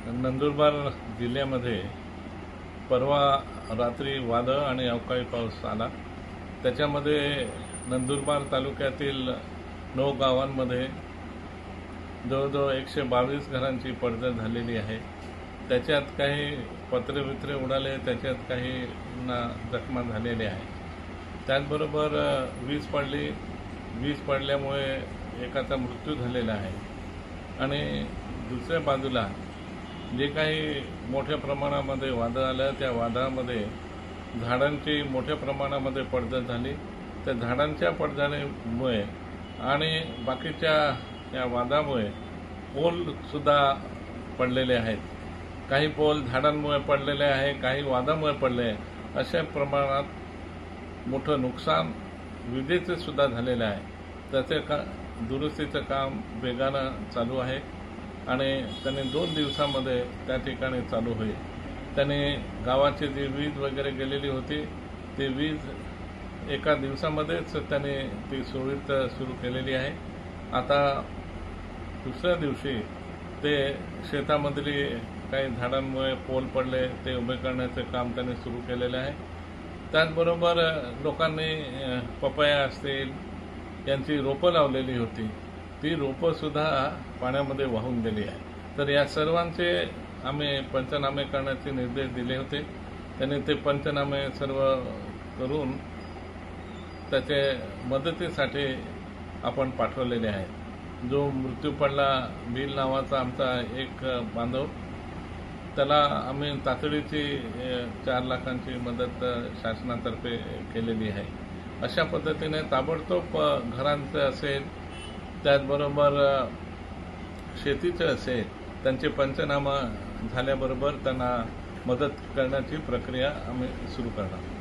नंदुरबार जिल्ह्यामध्ये परवा रात्री वादळ आणि अवकाळी पाऊस आला। त्याच्यामध्ये नंदुरबार तालुक्यातील 9 गावांमध्ये जवळजवळ 122 घरांची पडझड झालेली आहे। त्याच्यात काही पत्रे उडाले, त्याच्यात काहींना जखमा झालेल्या आहे। त्याचबरोबर वीज पडल्यामुळे एकाचा मृत्यू झालेला आहे आणि दुसऱ्या बाजूला जे काही मोठ्या प्रमाणामध्ये वादळ आलं, त्या वादळामध्ये झाडांची मोठ्या प्रमाणामध्ये पडझड झाली। त्या झाडांच्या पडझडीमुळे आणि बाकीच्या या वादळामुळे पोलसुद्धा पडलेले आहेत। काही पोल झाडांमुळे पडलेले आहे, काही वादळामुळे पडले। अशा प्रमाणात मोठं नुकसान विजेचे सुद्धा झालेले आहे। त्याचे दुरुस्तीचं काम वेगानं चालू आहे आणि त्याने 2 दिवसामध्ये त्या ठिकाणी चालू होईल। त्याने गावाची जी वीज वगैरे गेलेली होती ती वीज एका दिवसामध्येच त्याने ती सुरळीत सुरू केलेली आहे। आता दुसऱ्या दिवशी ते शेतामधली काही झाडांमुळे पोल पडले ते उभे करण्याचे काम त्याने सुरू केलेले आहे। त्याचबरोबर लोकांनी पपया असतील यांची रोपं लावलेली होती, ती रोपंसुद्धा पाण्यामध्ये वाहून गेली आहे। तर या सर्वांचे आम्ही पंचनामे करण्याचे निर्देश दिले होते। त्यांनी ते पंचनामे सर्व करून त्याचे मदतीसाठी आपण पाठवलेले आहेत। जो मृत्यू पडला बिल नावाचा आमचा एक बांधव, त्याला आम्ही तातडीची 4 लाखांची मदत शासनातर्फे केलेली आहे। अशा पद्धतीने ताबडतोब घरांचं असेल, त्याचबरोबर शेतीचं असेल, त्यांचे पंचनामा झाल्याबरोबर त्यांना मदत करण्याची प्रक्रिया आम्ही सुरू करणार।